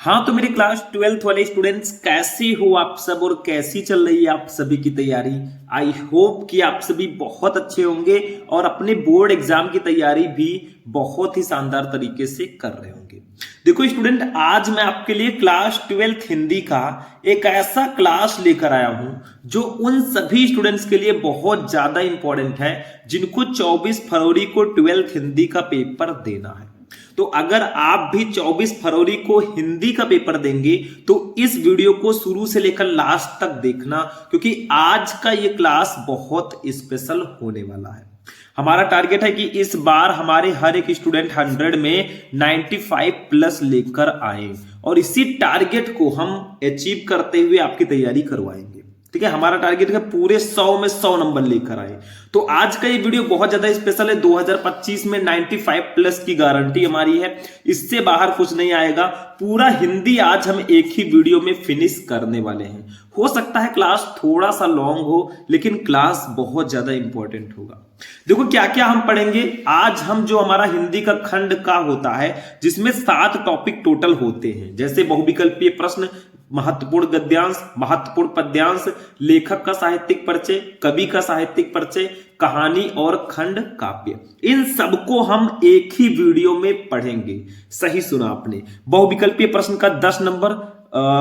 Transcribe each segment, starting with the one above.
हाँ, तो मेरे क्लास 12th वाले स्टूडेंट्स कैसे हो आप सब और कैसी चल रही है आप सभी की तैयारी। आई होप कि आप सभी बहुत अच्छे होंगे और अपने बोर्ड एग्जाम की तैयारी भी बहुत ही शानदार तरीके से कर रहे होंगे। देखो स्टूडेंट, आज मैं आपके लिए क्लास 12th हिंदी का एक ऐसा क्लास लेकर आया हूं जो उन सभी स्टूडेंट्स के लिए बहुत ज्यादा इंपॉर्टेंट है जिनको 24 फरवरी को 12th हिंदी का पेपर देना है। तो अगर आप भी 24 फरवरी को हिंदी का पेपर देंगे तो इस वीडियो को शुरू से लेकर लास्ट तक देखना, क्योंकि आज का ये क्लास बहुत स्पेशल होने वाला है। हमारा टारगेट है कि इस बार हमारे हर एक स्टूडेंट 100 में 95 प्लस लेकर आए और इसी टारगेट को हम अचीव करते हुए आपकी तैयारी करवाएंगे। ठीक है, हमारा टारगेट है पूरे 100 में 100 नंबर लेकर आए। तो आज का ये वीडियो बहुत ज्यादा स्पेशल है। 2025 में 95 प्लस की गारंटी हमारी है, इससे बाहर कुछ नहीं आएगा। पूरा हिंदी आज हम एक ही वीडियो में फिनिश करने वाले हैं। हो सकता है क्लास थोड़ा सा लॉन्ग हो, लेकिन क्लास बहुत ज्यादा इंपॉर्टेंट होगा। देखो क्या क्या हम पढ़ेंगे आज। हम जो हमारा हिंदी का खंड का होता है जिसमें 7 टॉपिक टोटल होते हैं, जैसे बहुविकल्पीय प्रश्न, महत्वपूर्ण गद्यांश, महत्वपूर्ण पद्यांश, लेखक का साहित्यिक परिचय, कवि का साहित्यिक परिचय, कहानी और खंड काव्य, इन सबको हम एक ही वीडियो में पढ़ेंगे। सही सुना आपने। बहुविकल्पीय प्रश्न का 10 नंबर,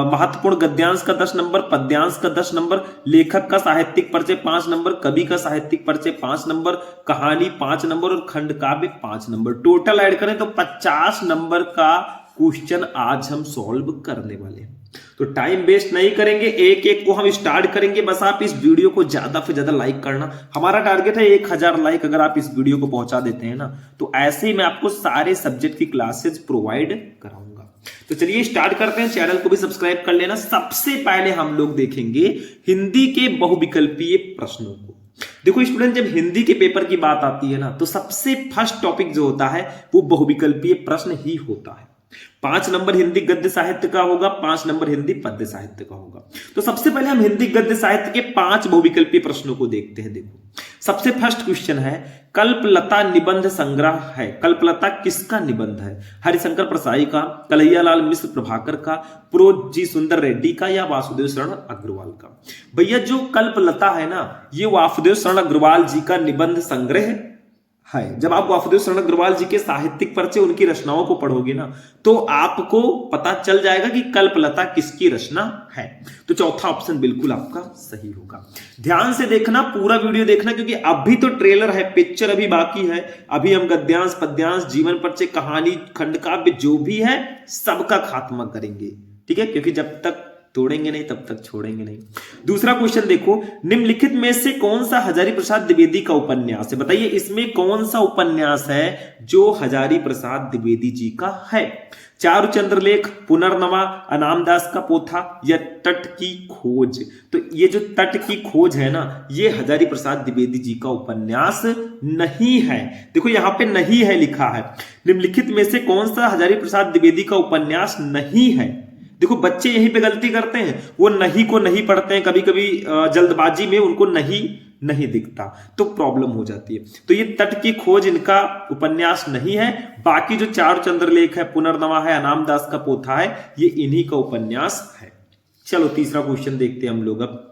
महत्वपूर्ण गद्यांश का 10 नंबर, पद्यांश का 10 नंबर, लेखक का साहित्यिक परिचय 5 नंबर, कवि का साहित्यिक परिचय 5 नंबर, कहानी 5 नंबर और खंड काव्य 5 नंबर। टोटल ऐड करें तो 50 नंबर का क्वेश्चन आज हम सॉल्व करने वाले हैं। तो टाइम वेस्ट नहीं करेंगे, एक एक को हम स्टार्ट करेंगे। बस आप इस वीडियो को ज्यादा से ज्यादा लाइक करना। हमारा टारगेट है 1000 लाइक अगर आप इस वीडियो को पहुंचा देते हैं ना, तो ऐसे ही मैं आपको सारे सब्जेक्ट की क्लासेस प्रोवाइड कराऊंगा। तो चलिए स्टार्ट करते हैं। चैनल को भी सब्सक्राइब कर लेना। सबसे पहले हम लोग देखेंगे हिंदी के बहुविकल्पीय प्रश्नों को। देखो स्टूडेंट, जब हिंदी के पेपर की बात आती है ना, तो सबसे फर्स्ट टॉपिक जो होता है वो बहुविकल्पीय प्रश्न ही होता है। 5 नंबर हिंदी गद्य साहित्य का होगा, 5 नंबर हिंदी पद्य साहित्य का होगा। तो सबसे पहले हम हिंदी गद्य साहित्य के 5 बहुविकल्पीय प्रश्नों को देखते हैं। देखो सबसे फर्स्ट क्वेश्चन है, कल्पलता निबंध संग्रह है। कल्पलता किसका निबंध है? हरिशंकर प्रसाई का, कन्हैयालाल मिश्र प्रभाकर का, प्रो जी सुंदर रेड्डी का या वासुदेव शरण अग्रवाल का? भैया जो कल्पलता है ना, ये वासुदेव शरण अग्रवाल जी का निबंध संग्रह है। जब आप वासुदेव शरण अग्रवाल जी के साहित्यिक परिचय, उनकी रचनाओं को पढ़ोगे ना, तो आपको पता चल जाएगा कि कल्पलता किसकी रचना है। तो चौथा ऑप्शन बिल्कुल आपका सही होगा। ध्यान से देखना, पूरा वीडियो देखना, क्योंकि अभी तो ट्रेलर है, पिक्चर अभी बाकी है। अभी हम गद्यांश, पद्यांश, जीवन परिचय, कहानी, खंड काव्य जो भी है सबका खात्मा करेंगे। ठीक है, क्योंकि जब तक तोड़ेंगे नहीं तब तक छोड़ेंगे नहीं। दूसरा क्वेश्चन देखो, निम्नलिखित में से कौन सा हजारी प्रसाद द्विवेदी का उपन्यास है? बताइए इसमें कौन सा उपन्यास है जो हजारी प्रसाद द्विवेदी जी का है? चारुचंद्रलेख, पुनर्नवा, अनामदास का पोथा या तट की खोज? तो ये जो तट की खोज है ना, ये हजारी प्रसाद द्विवेदी जी का उपन्यास नहीं है। देखो यहां पे नहीं है लिखा है। निम्नलिखित में से कौन सा हजारी प्रसाद द्विवेदी का उपन्यास नहीं है? देखो बच्चे यहीं पे गलती करते हैं, वो नहीं को नहीं पढ़ते हैं। कभी कभी जल्दबाजी में उनको नहीं दिखता तो प्रॉब्लम हो जाती है। तो ये तट की खोज इनका उपन्यास नहीं है। बाकी जो चारुचंद्रलेख है, पुनर्नवा है, अनामदास का पोथा है, ये इन्हीं का उपन्यास है। चलो तीसरा क्वेश्चन देखते हैं हम लोग अब।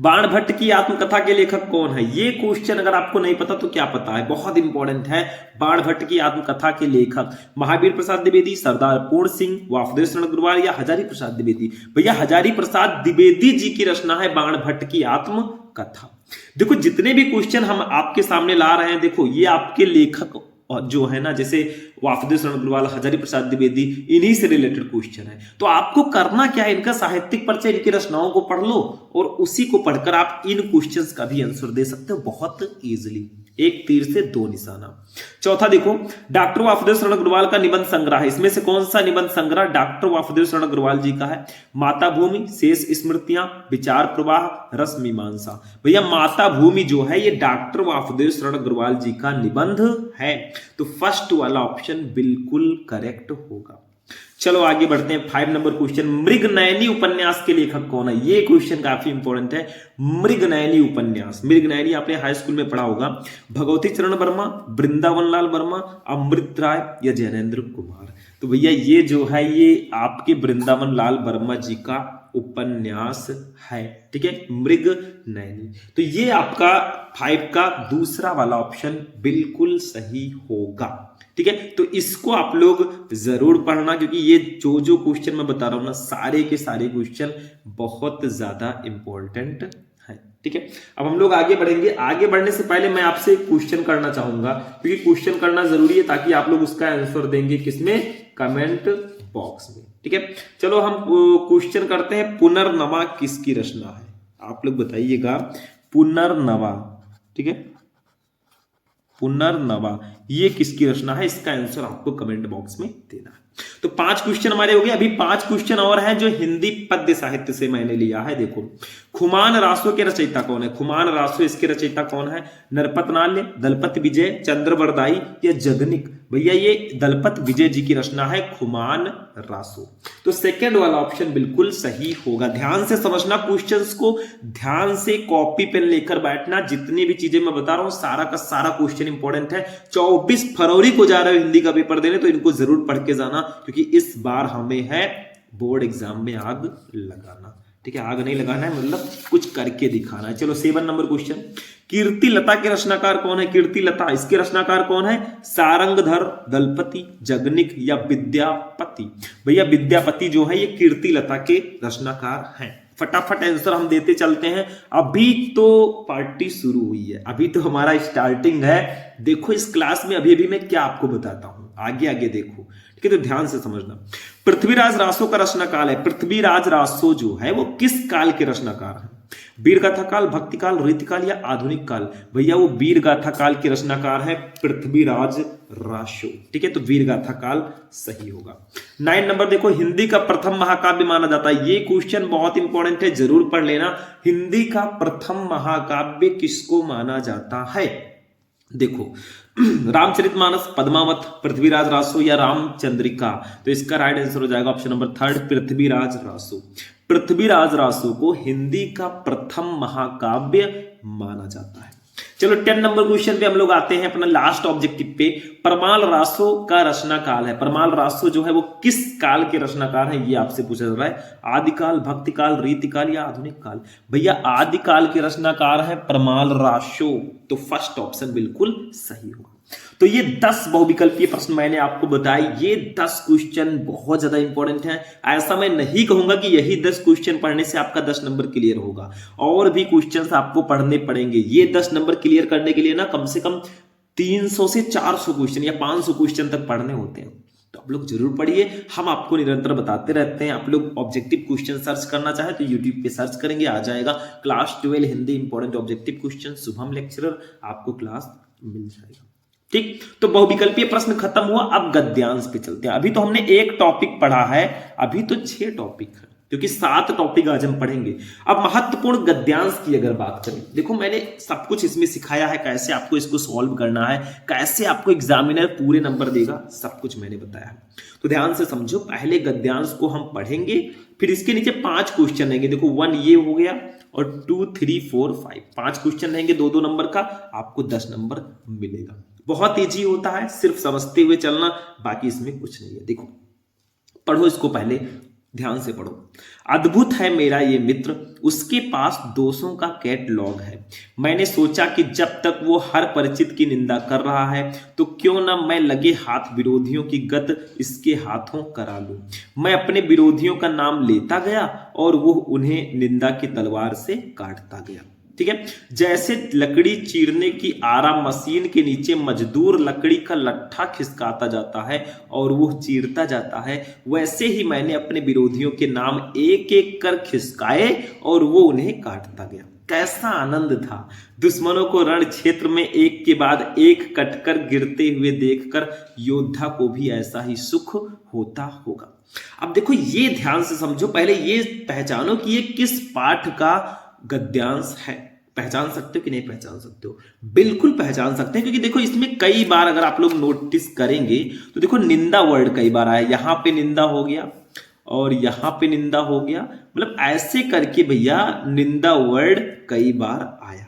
बाणभट्ट की आत्मकथा के लेखक कौन है? ये क्वेश्चन अगर आपको नहीं पता तो क्या पता है, बहुत इंपॉर्टेंट है। बाणभट्ट की आत्मकथा के लेखक महावीर प्रसाद द्विवेदी, सरदार पूर्ण सिंह, वासुदेव शरण अग्रवाल या हजारी प्रसाद द्विवेदी? भैया हजारी प्रसाद द्विवेदी जी की रचना है बाणभट्ट की आत्मकथा। देखो जितने भी क्वेश्चन हम आपके सामने ला रहे हैं, देखो ये आपके लेखक जो है ना, जैसे वासुदेव शरण अग्रवाल, हजारी प्रसाद द्विवेदी, इन्हीं से रिलेटेड क्वेश्चन है। तो आपको करना क्या है, इनका साहित्यिक परिचय, इनकी रचनाओं को पढ़ लो और उसी को पढ़कर आप इन क्वेश्चंस का भी आंसर दे सकते हो बहुत इजीली। एक तीर से दो निशाना। चौथा देखो, डॉक्टर वासुदेव शरण अग्रवाल का निबंध संग्रह है। इसमें से कौन सा निबंध संग्रह डॉक्टर वासुदेव शरण अग्रवाल जी का है? माता भूमि, शेष स्मृतियां, विचार प्रवाह, रस मीमांसा? भैया माता भूमि जो है ये डॉक्टर वासुदेव शरण अग्रवाल जी का निबंध है। तो फर्स्ट वाला ऑप्शन बिल्कुल करेक्ट होगा। चलो आगे बढ़ते हैं। 5 नंबर क्वेश्चन, मृगनयनी उपन्यास के लेखक कौन है? ये क्वेश्चन काफी इंपॉर्टेंट है। मृगनयनी उपन्यास, मृगनयनी आपने हाई स्कूल में पढ़ा होगा। भगवती चरण वर्मा, वृंदावन लाल वर्मा, अमृत राय या जैनेन्द्र कुमार? तो भैया ये जो है ये आपके वृंदावन लाल वर्मा जी का उपन्यास है, ठीक है, मृगनयनी। तो ये आपका 5 का दूसरा वाला ऑप्शन बिल्कुल सही होगा, ठीक है। तो इसको आप लोग जरूर पढ़ना, क्योंकि ये जो जो क्वेश्चन मैं बता रहा हूं ना, सारे के सारे क्वेश्चन बहुत ज्यादा इंपॉर्टेंट है, ठीक है। अब हम लोग आगे बढ़ेंगे। आगे बढ़ने से पहले मैं आपसे एक क्वेश्चन करना चाहूंगा, क्योंकि क्वेश्चन करना जरूरी है ताकि आप लोग उसका आंसर देंगे किसमें? कमेंट बॉक्स में, ठीक है। चलो हम क्वेश्चन करते हैं, पुनर्नवा किसकी रचना है? आप लोग बताइएगा, पुनर्नवा, ठीक है, पुनर्नवा ये किसकी रचना है? इसका आंसर आपको कमेंट बॉक्स में देना है। तो 5 क्वेश्चन हमारे हो गए। अभी 5 क्वेश्चन और हैं जो हिंदी पद्य साहित्य से मैंने लिया है। देखो, खुमान रासो के रचयिता कौन है? खुमान रासो इसके रचयिता कौन है? नरपत नाल्य, दलपत विजय, चंद्रवरदाई या जगनिक? भैया ये दलपत विजय जी की रचना है, खुमान रासो। तो सेकंड वाला ऑप्शन बिल्कुल सही होगा। ध्यान से समझना क्वेश्चंस को, ध्यान से कॉपी पेन लेकर बैठना। जितनी भी चीजें मैं बता रहा हूं सारा का सारा क्वेश्चन इंपॉर्टेंट है। 24 फरवरी को जा रहे हो हिंदी का पेपर देने, तो इनको जरूर पढ़ के जाना, क्योंकि इस बार हमें है बोर्ड एग्जाम में आग लगाना, ठीक है। आग नहीं लगाना है, मतलब कुछ करके दिखाना है। चलो 7 नंबर क्वेश्चन, कीर्ति लता के रचनाकार कौन है? कीर्ति लता इसके रचनाकार कौन है? सारंगधर, दलपति, जगनिक या विद्यापति? भैया विद्यापति जो है ये कीर्ति लता के रचनाकार हैं। फटाफट आंसर हम देते चलते हैं। अभी तो पार्टी शुरू हुई है, अभी तो हमारा स्टार्टिंग है। देखो इस क्लास में अभी अभी मैं क्या आपको बताता हूं, आगे आगे देखो, ठीक है। तो ध्यान से समझना। पृथ्वीराज रासो का रचना काल है। पृथ्वीराज रासो जो है वो किस काल के रचनाकार है? वीर गाथा काल, भक्ति काल, रीति काल या आधुनिक काल? भैया वो वीर गाथा काल के रचनाकार है पृथ्वीराज रासो, ठीक है। तो वीर गाथा काल सही होगा। 9 नंबर देखो, हिंदी का प्रथम महाकाव्य माना जाता है। ये क्वेश्चन बहुत इंपॉर्टेंट है, जरूर पढ़ लेना। हिंदी का प्रथम महाकाव्य किसको माना जाता है? देखो, रामचरितमानस, पद्मावत, पृथ्वीराज रासो या रामचंद्रिका? तो इसका राइट आंसर हो जाएगा ऑप्शन नंबर 3, पृथ्वीराज रासो। पृथ्वीराज रासो को हिंदी का प्रथम महाकाव्य माना जाता है। चलो 10 नंबर क्वेश्चन पे हम लोग आते हैं, अपना लास्ट ऑब्जेक्टिव पे। परमाल रासो का रचना काल है। परमाल रासो जो है वो किस काल के रचनाकार है? ये आपसे पूछा जा रहा है। आदिकाल, भक्तिकाल, रीतिकाल या आधुनिक काल? भैया आदिकाल के रचनाकार है परमाल रासो, तो फर्स्ट ऑप्शन बिल्कुल सही होगा। तो ये 10 बहुविकल्पीय प्रश्न मैंने आपको बताए। ये 10 क्वेश्चन बहुत ज्यादा इंपॉर्टेंट हैं। ऐसा मैं नहीं कहूंगा कि यही 10 क्वेश्चन पढ़ने से आपका 10 नंबर क्लियर होगा, और भी क्वेश्चंस आपको पढ़ने पड़ेंगे। ये 10 नंबर क्लियर करने के लिए ना कम से कम 300 से 400 क्वेश्चन या 500 क्वेश्चन तक पढ़ने होते हैं। तो आप लोग जरूर पढ़िए, हम आपको निरंतर बताते रहते हैं। आप लोग ऑब्जेक्टिव क्वेश्चन सर्च करना चाहे तो यूट्यूब पे सर्च करेंगे, आ जाएगा class 12 Hindi important objective question, Shubham lecturer, आपको क्लास मिल जाएगा, ठीक। तो बहुविकल्पीय प्रश्न खत्म हुआ। अब गद्यांश पे चलते हैं। अभी तो हमने एक टॉपिक पढ़ा है, अभी तो 6 टॉपिक है, क्योंकि 7 टॉपिक आज हम पढ़ेंगे। अब महत्वपूर्ण गद्यांश की अगर बात करें, देखो मैंने सब कुछ इसमें सिखाया है, कैसे आपको इसको सॉल्व करना है, कैसे आपको एग्जामिनर पूरे नंबर देगा, सब कुछ मैंने बताया है। तो ध्यान से समझो, पहले गद्यांश को हम पढ़ेंगे, फिर इसके नीचे 5 क्वेश्चन रहेंगे। देखो 1 ये हो गया, और 2, 3, 4, 5 5 क्वेश्चन रहेंगे 2-2 नंबर का, आपको 10 नंबर मिलेगा। बहुत ईजी होता है, सिर्फ समझते हुए चलना, बाकी इसमें कुछ नहीं है। देखो पढ़ो इसको, पहले ध्यान से पढ़ो। अद्भुत है मेरा ये मित्र, उसके पास दोषों का कैटलॉग है। मैंने सोचा कि जब तक वो हर परिचित की निंदा कर रहा है, तो क्यों ना मैं लगे हाथ विरोधियों की गत इसके हाथों करा लूं। मैं अपने विरोधियों का नाम लेता गया और वो उन्हें निंदा की तलवार से काटता गया, ठीक है। जैसे लकड़ी चीरने की आरा मशीन के नीचे मजदूर लकड़ी का लट्ठा खिसकाता जाता है और वो चीरता जाता है, वैसे ही मैंने अपने विरोधियों के नाम एक एक कर खिसकाए और वो उन्हें काटता गया। कैसा आनंद था दुश्मनों को रण क्षेत्र में एक के बाद एक कटकर गिरते हुए देखकर, योद्धा को भी ऐसा ही सुख होता होगा। अब देखो ये ध्यान से समझो, पहले ये पहचानो कि ये किस पाठ का गद्यांश है। पहचान सकते हो कि नहीं पहचान सकते हो? बिल्कुल पहचान सकते हैं, क्योंकि देखो इसमें कई बार अगर आप लोग नोटिस करेंगे तो देखो निंदा वर्ड कई बार आया, यहां पे निंदा हो गया और यहां पे निंदा हो गया, मतलब ऐसे करके भैया निंदा वर्ड कई बार आया है।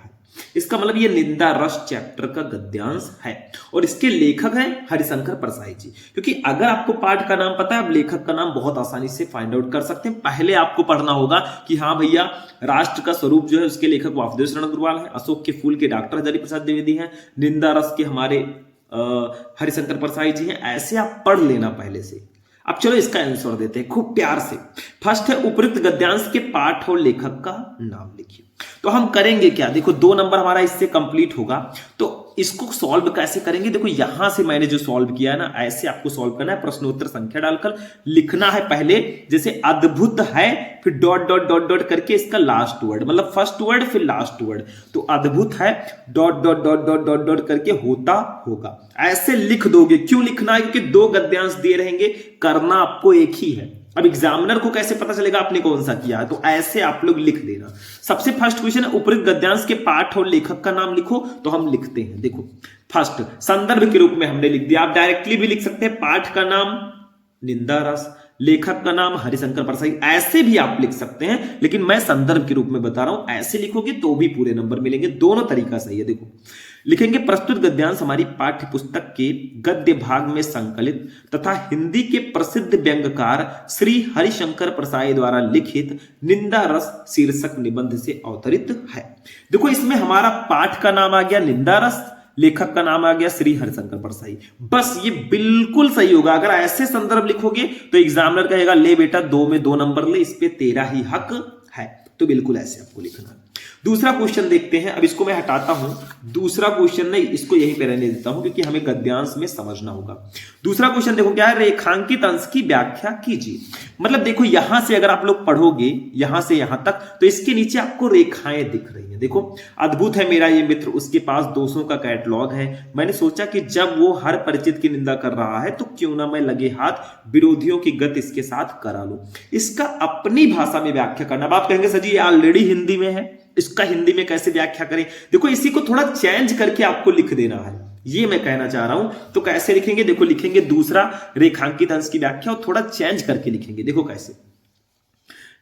इसका मतलब ये निंदा रस चैप्टर का गद्यांश है और इसके लेखक हैं हरिशंकर परसाई जी। क्योंकि अगर आपको पाठ का नाम पता है, आप लेखक का नाम बहुत आसानी से फाइंड आउट कर सकते हैं। पहले आपको पढ़ना होगा कि हाँ भैया राष्ट्र का स्वरूप जो है उसके लेखक वासुदेव शरण अग्रवाल है, अशोक के फूल के डॉक्टर हजारी प्रसाद द्विवेदी हैं, निंदा रस के हमारे हरिशंकर परसाई जी हैं। ऐसे आप पढ़ लेना पहले से। अब चलो इसका आंसर देते हैं खूब प्यार से। फर्स्ट है उपयुक्त गद्यांश के पाठ और लेखक का नाम लिखिए। तो हम करेंगे क्या, देखो 2 नंबर हमारा इससे कंप्लीट होगा। तो इसको सॉल्व कैसे करेंगे, देखो यहां से मैंने जो सॉल्व किया है ना, ऐसे आपको सॉल्व करना है। प्रश्नोत्तर संख्या डालकर लिखना है पहले, जैसे अद्भुत है फिर डॉट डॉट डॉट डॉट करके इसका लास्ट वर्ड, मतलब फर्स्ट वर्ड फिर लास्ट वर्ड। तो अद्भुत है dot dot dot dot dot dot करके होता होगा, ऐसे लिख दोगे। क्यों लिखना है, क्योंकि 2 गद्यांश दिए रहेंगे, करना आपको एक ही है। अब एग्जामिनर को कैसे पता चलेगा आपने कौन सा किया है, तो ऐसे आप लोग लिख देना। सबसे फर्स्ट क्वेश्चन है उपयुक्त गद्यांश के पाठ और लेखक का नाम लिखो। तो हम लिखते हैं, देखो फर्स्ट संदर्भ के रूप में हमने लिख दिया। आप डायरेक्टली भी लिख सकते हैं, पाठ का नाम निंदा रस, लेखक का नाम हरिशंकर परसाई, ऐसे भी आप लिख सकते हैं, लेकिन मैं संदर्भ के रूप में बता रहा हूं। ऐसे लिखोगे तो भी पूरे नंबर मिलेंगे, दोनों तरीका सही है। देखो लिखेंगे प्रस्तुत गद्यांश हमारी पाठ्य पुस्तक के गद्य भाग में संकलित तथा हिंदी के प्रसिद्ध व्यंग्यकार श्री हरिशंकर परसाई द्वारा लिखित निंदा रस शीर्षक निबंध से अवतरित है। देखो इसमें हमारा पाठ का नाम आ गया निंदा रस, लेखक का नाम आ गया श्री हरिशंकर परसाई, बस ये बिल्कुल सही होगा। अगर ऐसे संदर्भ लिखोगे तो एग्जामिनर कहेगा ले बेटा 2 में 2 नंबर ले, इस पे तेरा ही हक है। तो बिल्कुल ऐसे आपको लिखना है। दूसरा क्वेश्चन देखते हैं। अब इसको मैं हटाता हूं, दूसरा क्वेश्चन नहीं, इसको यहीं पे रहने देता हूं क्योंकि हमें गद्यांश में समझना होगा। दूसरा क्वेश्चन देखो क्या है, रेखांकित अंश की व्याख्या कीजिए। मतलब देखो यहां से अगर आप लोग पढ़ोगे यहां से यहां तक, तो इसके नीचे आपको रेखाएं दिख रही हैं। देखो अद्भुत है मेरा ये मित्र, उसके पास 200 का कैटलॉग है। मैंने सोचा कि जब वो हर परिचित की निंदा कर रहा है तो क्यों ना मैं लगे हाथ विरोधियों की गत इसके साथ करा लूं। इसका अपनी भाषा में व्याख्या करना। अब आप कहेंगे सर जी ये ऑलरेडी हिंदी में है, इसका हिंदी में कैसे व्याख्या करें। देखो इसी को थोड़ा चेंज करके आपको लिख देना है, ये मैं कहना चाह रहा हूं। तो कैसे लिखेंगे, देखो लिखेंगे दूसरा रेखांकित अंश की व्याख्या और थोड़ा चेंज करके लिखेंगे। देखो कैसे,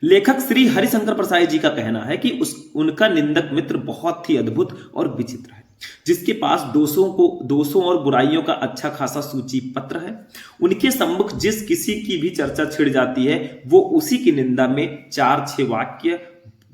लेखक श्री हरिशंकर परसाई जी का कहना है कि उनका निंदक मित्र बहुत ही अद्भुत और विचित्र है, जिसके पास 200 और बुराइयों का अच्छा खासा सूची पत्र है। उनके सम्मुख जिस किसी की भी चर्चा छिड़ जाती है वो उसी की निंदा में 4-6 वाक्य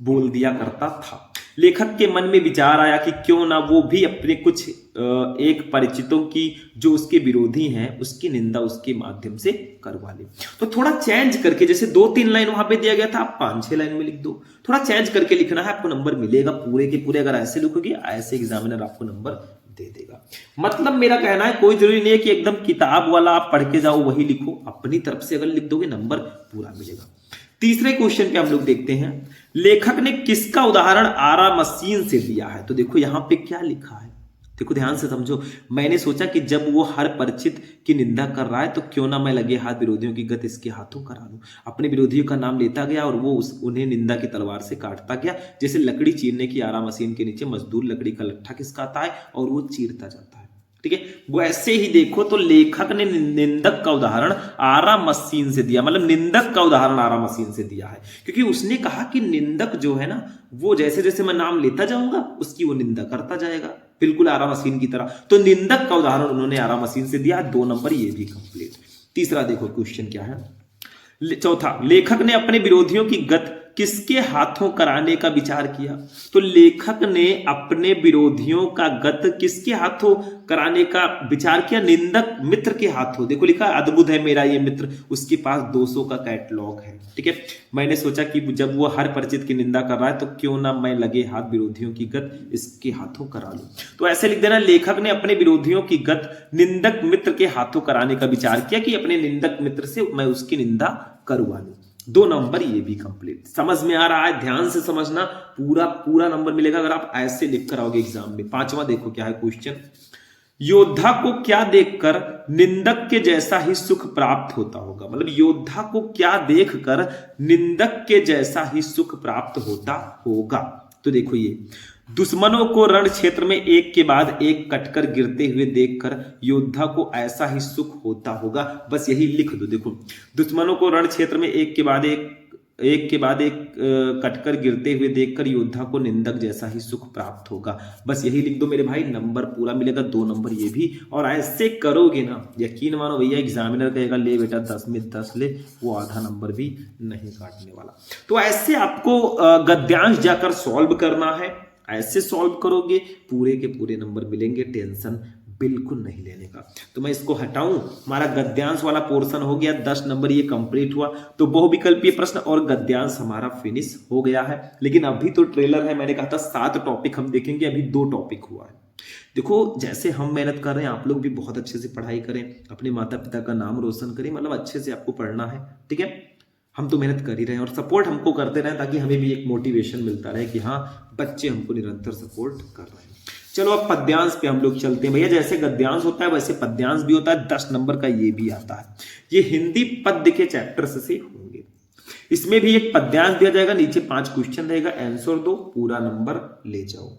बोल दिया करता था। लेखक के मन में विचार आया कि क्यों ना वो भी अपने कुछ एक परिचितों की जो उसके विरोधी हैं उसकी निंदा उसके माध्यम से करवा ले। तो थोड़ा चेंज करके, जैसे 2-3 लाइन वहां पे दिया गया था, आप 5-6 लाइन में लिख दो। थोड़ा चेंज करके लिखना है, आपको नंबर मिलेगा पूरे के पूरे। अगर ऐसे लिखोगे ऐसे एग्जामिनर आपको नंबर दे देगा। मतलब मेरा कहना है कोई जरूरी नहीं है कि एकदम किताब वाला आप पढ़ के जाओ वही लिखो, अपनी तरफ से अगर लिख दोगे नंबर पूरा मिलेगा। तीसरे क्वेश्चन पे हम लोग देखते हैं, लेखक ने किसका उदाहरण आरा मशीन से दिया है। तो देखो यहां पे क्या लिखा है, देखो ध्यान से समझो। मैंने सोचा कि जब वो हर परिचित की निंदा कर रहा है तो क्यों ना मैं लगे हाथ विरोधियों की गत इसके हाथों करा लूं। अपने विरोधियों का नाम लेता गया और वो उन्हें निंदा की तलवार से काटता गया, जैसे लकड़ी चीरने की आरा मशीन के नीचे मजदूर लकड़ी का लट्ठा खिसकाता है और वो चीरता जाता है। ठीक है, वैसे ही देखो तो लेखक ने निंदक का उदाहरण आरा मशीन से दिया, मतलब निंदक का उदाहरण आरा मशीन से दिया है, क्योंकि उसने कहा कि निंदक जो है ना वो जैसे जैसे मैं नाम लेता जाऊंगा उसकी वो निंदा करता जाएगा, बिल्कुल आरा मशीन की तरह। तो निंदक का उदाहरण उन्होंने आरा मशीन से दिया। 2 नंबर ये भी कंप्लीट। तीसरा देखो क्वेश्चन क्या है। चौथा, लेखक ने अपने विरोधियों की गत किसके हाथों कराने का विचार किया। तो लेखक ने अपने विरोधियों का गत किसके हाथों कराने का विचार किया, निंदक मित्र के हाथों। देखो लिखा अद्भुत है मेरा ये मित्र, उसके पास 200 का कैटलॉग है। ठीक है, मैंने सोचा कि जब वो हर परिचित की निंदा कर रहा है तो क्यों ना मैं लगे हाथ विरोधियों की गत इसके हाथों करा लूं। तो ऐसे लिख देना, लेखक ने अपने विरोधियों की गत निंदक मित्र के हाथों कराने का विचार किया कि अपने निंदक मित्र से मैं उसकी निंदा करवा लूं। 2 नंबर ये भी कंप्लीट। समझ में आ रहा है, ध्यान से समझना, पूरा नंबर मिलेगा अगर आप ऐसे लिख कर आओगे एग्जाम में। 5वां देखो क्या है क्वेश्चन, योद्धा को क्या देखकर निंदक के जैसा ही सुख प्राप्त होता होगा। मतलब योद्धा को क्या देखकर निंदक के जैसा ही सुख प्राप्त होता होगा। तो देखो ये दुश्मनों को रण क्षेत्र में एक के बाद एक कटकर गिरते हुए देखकर योद्धा को ऐसा ही सुख होता होगा। बस यही लिख दो। देखो, दुश्मनों को रण क्षेत्र में एक के बाद एक कटकर गिरते हुए देखकर योद्धा को निंदक जैसा ही सुख प्राप्त होगा। बस यही लिख दो मेरे भाई, नंबर पूरा मिलेगा, 2 नंबर ये भी। और ऐसे करोगे ना, यकीन मानो भैया, एग्जामिनर कहेगा ले बेटा 10 में 10 ले, वो आधा नंबर भी नहीं काटने वाला। तो ऐसे आपको गद्यांश जाकर सॉल्व करना है। ऐसे सॉल्व करोगे पूरे के पूरे नंबर मिलेंगे, टेंशन बिल्कुल नहीं लेने का। तो मैं इसको हटाऊं, हमारा गद्यांश वाला पोर्शन हो गया, 10 नंबर ये कंप्लीट हुआ। तो बहुविकल्पीय प्रश्न और गद्यांश हमारा फिनिश हो गया है। लेकिन अभी तो ट्रेलर है, मैंने कहा था 7 टॉपिक हम देखेंगे, अभी 2 टॉपिक हुआ है। देखो, जैसे हम मेहनत कर रहे हैं, आप लोग भी बहुत अच्छे से पढ़ाई करें, अपने माता पिता का नाम रोशन करें, मतलब अच्छे से आपको पढ़ना है, ठीक है। हम तो मेहनत कर ही रहे हैं और सपोर्ट हमको करते रहें, ताकि हमें भी एक मोटिवेशन मिलता रहे कि हाँ, बच्चे हमको निरंतर सपोर्ट कर रहे हैं। चलो अब पद्यांश पे हम लोग चलते हैं। भैया जैसे गद्यांश होता है वैसे पद्यांश भी होता है, 10 नंबर का ये भी आता है। ये हिंदी पद्य के चैप्टर्स से होंगे। इसमें भी एक पद्यांश दिया जाएगा, नीचे 5 क्वेश्चन रहेगा, आंसर दो, पूरा नंबर ले जाओ।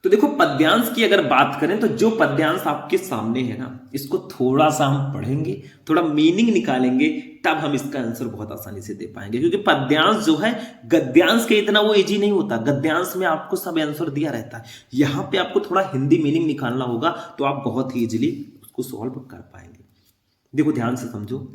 तो देखो, पद्यांश की अगर बात करें तो जो पद्यांश आपके सामने है ना, इसको थोड़ा सा हम पढ़ेंगे, थोड़ा मीनिंग निकालेंगे, तब हम इसका आंसर बहुत आसानी से दे पाएंगे। क्योंकि पद्यांश जो है गद्यांश के इतना वो इजी नहीं होता। गद्यांश में आपको सब आंसर दिया रहता है, यहाँ पे आपको थोड़ा हिंदी मीनिंग निकालना होगा, तो आप बहुत ही इजीली उसको सॉल्व कर पाएंगे। देखो ध्यान से समझो।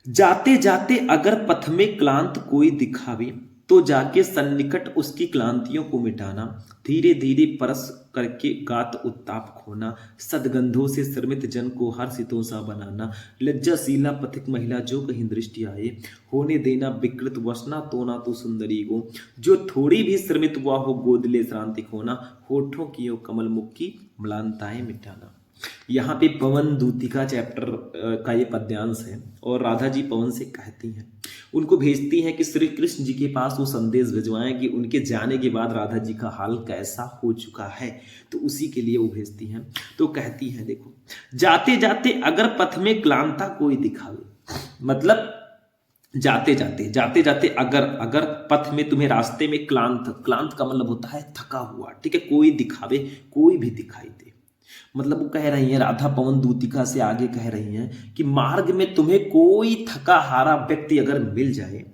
जाते जाते अगर पथ में क्लांत कोई दिखावे, तो जाके सन्निकट उसकी क्लांतियों को मिटाना, धीरे धीरे परस करके गात उत्ताप खोना, सदगंधों से श्रमित जन को हर्षितों सा बनाना, लज्जाशीला पथिक महिला जो कहीं दृष्टि आए, होने देना विकृत वसना तो ना तो सुंदरी को, जो थोड़ी भी श्रमित हुआ हो गोद ले श्रांति खोना, होठों की कमल मुख की म्लानताएं मिटाना। यहाँ पे पवन दूतिका चैप्टर का ये पद्यांश है। और राधा जी पवन से कहती हैं, उनको भेजती हैं कि श्री कृष्ण जी के पास वो संदेश भिजवाएं कि उनके जाने के बाद राधा जी का हाल कैसा हो चुका है, तो उसी के लिए वो भेजती हैं। तो कहती हैं, देखो, जाते जाते अगर पथ में क्लांता कोई दिखावे, मतलब जाते जाते अगर पथ में तुम्हें रास्ते में क्लांत का मतलब होता है थका हुआ, ठीक है, कोई दिखावे, कोई भी दिखाई दे, मतलब वो कह रही हैं, राधा पवन दूतिका से आगे कह रही हैं कि मार्ग में तुम्हें कोई थका हारा व्यक्ति अगर मिल जाए,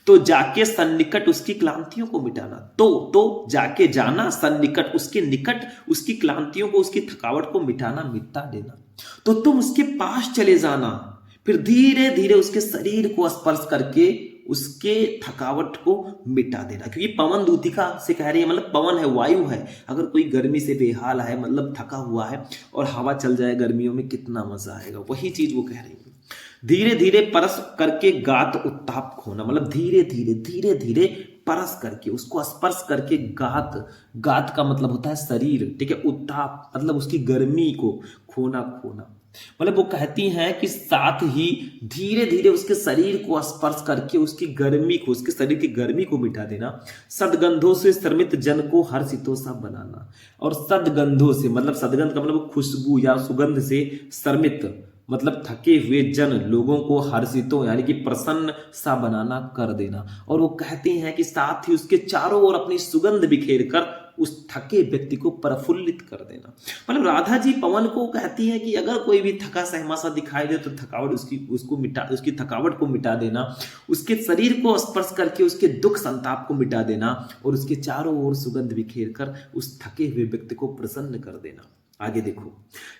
तो जाके सन्निकट उसकी क्लांतियों को मिटाना। तो जाके जाना सन्निकट, उसके निकट उसकी क्लांतियों को, उसकी थकावट को मिटाना, मिटा देना। तो तुम उसके पास चले जाना, फिर धीरे धीरे उसके शरीर को स्पर्श करके उसके थकावट को मिटा देना। क्योंकि पवन दूतिका से कह रही है, मतलब पवन है, वायु है। अगर कोई गर्मी से बेहाल है, मतलब थका हुआ है, और हवा चल जाए गर्मियों में, कितना मजा आएगा, वही चीज वो कह रही है। धीरे धीरे परस करके गात उत्ताप खोना, मतलब धीरे धीरे परस करके, उसको स्पर्श करके गात का मतलब होता है शरीर, ठीक है, उत्ताप मतलब उसकी गर्मी को खोना, मतलब वो कहती हैं कि साथ ही धीरे धीरे उसके शरीर को स्पर्श करके उसकी गर्मी को, उसके शरीर की गर्मी को मिटा देना, सदगंधों से श्रमित जन को हर्षितों सा बनाना। और सदगंधों से, मतलब सदगंध का मतलब खुशबू या सुगंध से, श्रमित मतलब थके हुए जन, लोगों को हर्षितों यानी कि प्रसन्न सा बनाना, कर देना। और वो कहती हैं कि साथ ही उसके चारों ओर अपनी सुगंध बिखेर कर उस थके व्यक्ति को प्रफुल्लित कर देना। मतलब राधा जी पवन को कहती है कि अगर कोई भी थका सहमा सा दिखाई दे, तो थकावट उसकी थकावट को मिटा देना, उसके शरीर को स्पर्श करके उसके दुख संताप को मिटा देना, और उसके चारों ओर सुगंध बिखेर कर उस थके हुए व्यक्ति को प्रसन्न कर देना। आगे देखो,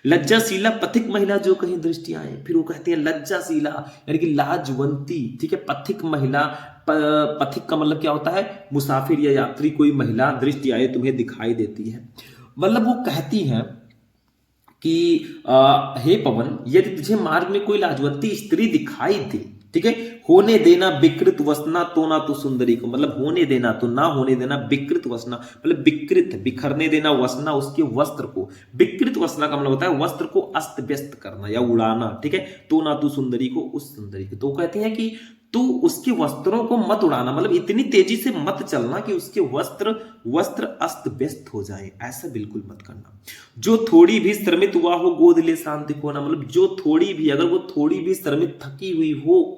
लज्जाशीला पथिक महिला जो कहीं दृष्टि आए, फिर वो कहते हैं लज्जाशीला यानी कि लाजवंती, ठीक है, पथिक महिला, पथिक का मतलब क्या होता है, मुसाफिर या यात्री, कोई महिला दृष्टि आए तुम्हें दिखाई देती है, मतलब वो कहती हैं कि हे पवन, यदि तुझे मार्ग में कोई लाजवंती स्त्री दिखाई दे, ठीक है, होने देना विकृत वसना तो ना तो सुंदरी को, मतलब होने देना तो ना होने देना, विकृत वसना मतलब विकृत, बिखरने देना, वसना उसके वस्त्र को, विकृत वसना का मतलब होता है वस्त्र को अस्त व्यस्त करना या उड़ाना, ठीक है, तो ना तो सुंदरी को, उस सुंदरी को। तो कहते हैं कि तू उसके वस्त्रों को मत उड़ाना, मतलब इतनी तेजी से मत चलना कि उसके वस्त्र अस्त व्यस्त हो जाए, ऐसा बिल्कुल मत करना। जो थोड़ी भी श्रमित हुआ हो गोद ले शांति खोना, मतलब जो थोड़ी भी, अगर वो थोड़ी भी श्रमित थकी हुई हो,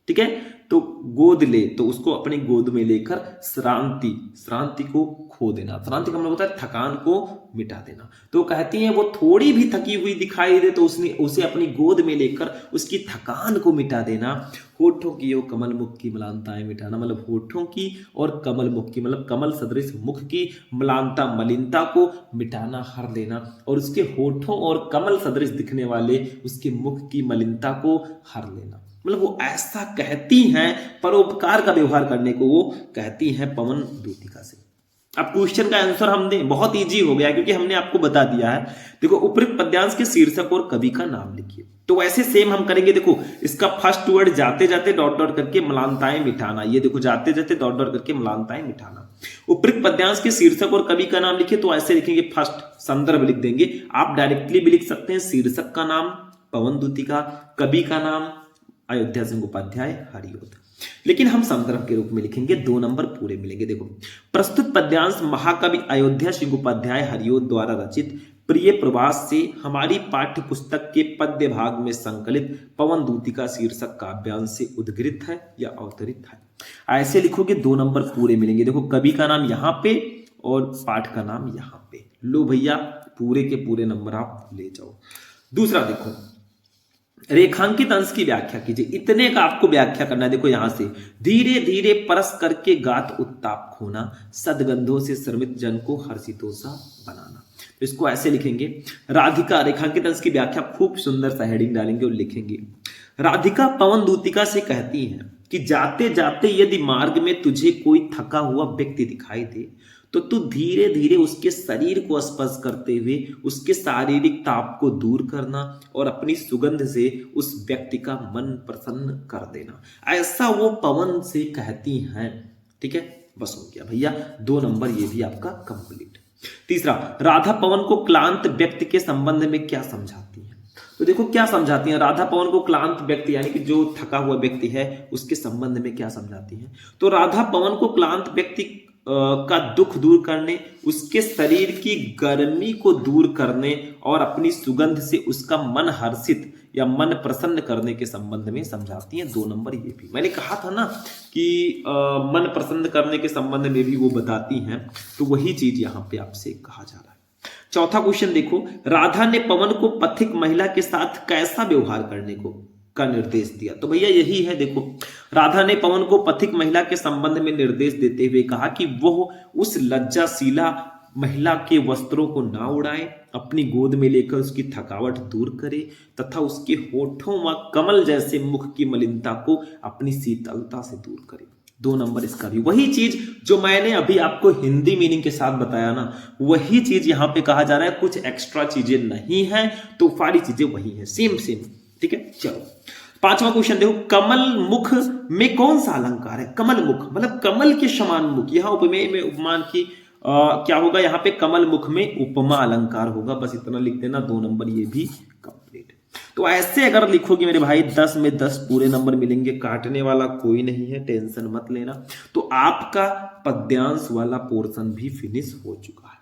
ठीक है, तो गोद ले, तो उसको अपनी गोद में लेकर श्रांति, श्रांति को खो देना। श्रांति का मतलब होता है थकान को मिटा देना। तो कहती है वो थोड़ी भी थकी हुई दिखाई दे तो उसने उसे अपनी गोद में लेकर उसकी थकान को मिटा देना। होठों की और कमल मुख की मलानताएं मिटाना, मतलब होठों की और कमल मुख की, मतलब कमल सदृश मुख की मलानता, मलिनता को मिटाना, हर लेना, और उसके होठों और कमल सदृश दिखने वाले उसके मुख की मलिनता को हर लेना। मतलब वो ऐसा कहती हैं, परोपकार का व्यवहार करने को वो कहती हैं पवन दूतिका से। अब क्वेश्चन का आंसर हम दें, बहुत इजी हो गया क्योंकि हमने आपको बता दिया है। देखो उपयुक्त पद्यांश के शीर्षक और कवि का नाम लिखिए। तो वैसे सेम हम करेंगे। देखो इसका फर्स्ट वर्ड जाते जाते डॉट डॉट करके मलानताएं मिटाना, ये देखो जाते जाते डॉट डॉट करके मलानताएं मिटाना। उपयुक्त पद्यांश के शीर्षक और कवि का नाम लिखिए, तो ऐसे लिखेंगे, फर्स्ट संदर्भ लिख देंगे। आप डायरेक्टली भी लिख सकते हैं, शीर्षक का नाम पवन दूतिका, कवि का नाम अयोध्या सिंह उपाध्याय हरिओद, लेकिन हम संदर्भ के रूप में लिखेंगे, 2 नंबर पूरे मिलेंगे। देखो प्रस्तुत पद्यांश महाकवि अयोध्या सिंह उपाध्याय हरिओद द्वारा रचित प्रिय प्रवास से हमारी पाठ्य पुस्तक के पद्य भाग में संकलित पवन दूतिका शीर्षक काव्यांश से उद्गृत है या अवतरित है। ऐसे लिखोगे 2 नंबर पूरे मिलेंगे। देखो कवि का नाम यहाँ पे और पाठ का नाम यहाँ पे, लो भैया पूरे के पूरे नंबर आप ले जाओ। दूसरा देखो, रेखांकित अंश की व्याख्या कीजिए। इतने का आपको व्याख्या करना है। देखो यहां से, धीरे धीरे परस करके गात उत्ताप खोना, सदगंधों से श्रमित जन को हर्षितोषा बनाना। तो इसको ऐसे लिखेंगे, राधिका, रेखांकित अंश की व्याख्या खूब सुंदर सा हेडिंग डालेंगे और लिखेंगे, राधिका पवन दूतिका से कहती है कि जाते जाते यदि मार्ग में तुझे कोई थका हुआ व्यक्ति दिखाई दे तो तू धीरे धीरे उसके शरीर को स्पर्श करते हुए उसके शारीरिक ताप को दूर करना और अपनी सुगंध से उस व्यक्ति का मन प्रसन्न कर देना। ऐसा वो पवन से कहती हैं। ठीक है, बस हो गया भैया, 2 नंबर ये भी आपका कंप्लीट। तीसरा, राधा पवन को क्लांत व्यक्ति के संबंध में क्या समझाती है। तो देखो क्या समझाती हैं, राधा पवन को क्लांत व्यक्ति यानी कि जो थका हुआ व्यक्ति है उसके संबंध में क्या समझाती हैं। तो राधा पवन को क्लांत व्यक्ति का दुख दूर करने, उसके शरीर की गर्मी को दूर करने और अपनी सुगंध से उसका मन हर्षित या मन प्रसन्न करने के संबंध में समझाती हैं। 2 नंबर ये भी मैंने कहा था ना कि मन प्रसन्न करने के संबंध में भी वो बताती हैं, तो वही चीज यहाँ पे आपसे कहा जा रहा है। चौथा क्वेश्चन देखो, राधा ने पवन को पथिक महिला के साथ कैसा व्यवहार करने का निर्देश दिया। तो भैया यही है, देखो राधा ने पवन को पथिक महिला के संबंध में निर्देश देते हुए कहा कि वह उस लज्जाशीला महिला के वस्त्रों को ना उड़ाए, अपनी गोद में लेकर उसकी थकावट दूर करे तथा उसके होठों व कमल जैसे मुख की मलिनता को अपनी शीतलता से दूर करे। 2 नंबर इसका भी वही चीज जो मैंने अभी आपको हिंदी मीनिंग के साथ बताया ना, वही चीज यहाँ पे कहा जा रहा है। कुछ एक्स्ट्रा चीजें नहीं है, तो सारी चीजें वही है, सेम सेम। ठीक है, चलो 5वां क्वेश्चन देखो, कमल मुख में कौन सा अलंकार है। कमल मुख मतलब कमल के समान मुख, यहाँ उपमेय में उपमान की क्या होगा, यहाँ पे कमल मुख में उपमा अलंकार होगा। बस इतना लिख देना, 2 नंबर ये भी कंप्लीट। तो ऐसे अगर लिखोगे मेरे भाई 10 में 10 पूरे नंबर मिलेंगे, काटने वाला कोई नहीं है, टेंशन मत लेना। तो आपका पद्यांश वाला पोर्शन भी फिनिश हो चुका है।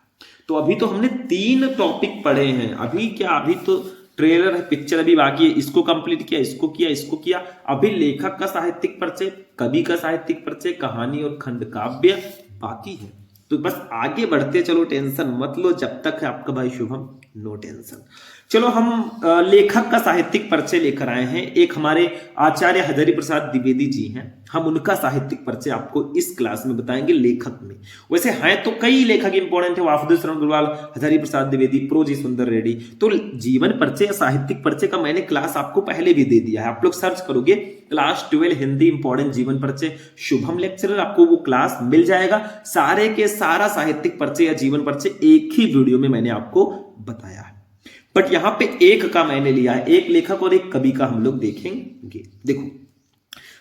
तो अभी तो हमने 3 टॉपिक पढ़े हैं, अभी क्या, अभी तो ट्रेलर है, पिक्चर अभी बाकी है, इसको कंप्लीट किया, इसको किया, इसको किया। अभी लेखक का साहित्यिक परिचय, कवि का साहित्यिक परिचय, कहानी और खंड काव्य बाकी है। तो बस आगे बढ़ते चलो, टेंशन मत लो, जब तक है आपका भाई शुभम, नो टेंशन। चलो हम लेखक का साहित्यिक परिचय लेकर आए हैं। एक हमारे आचार्य हजारी प्रसाद द्विवेदी जी हैं, हम उनका साहित्यिक परिचय आपको इस क्लास में बताएंगे लेखक में। वैसे हैं तो कई लेखक इंपॉर्टेंट है, वासुदेव शरण गुरवाल, हजारी प्रसाद द्विवेदी, प्रोजी सुंदर रेड्डी। तो जीवन परिचय या साहित्यिक परिचय का मैंने क्लास आपको पहले भी दे दिया है, आप लोग सर्च करोगे क्लास 12 हिंदी इंपॉर्टेंट जीवन परिचय शुभम लेक्चरर, आपको वो क्लास मिल जाएगा। सारे के सारा साहित्यिक परिचय या जीवन परिचय एक ही वीडियो में मैंने आपको बताया है, बट यहां पे एक का मैंने लिया है, एक लेखक और एक कवि का हम लोग देखेंगे। देखो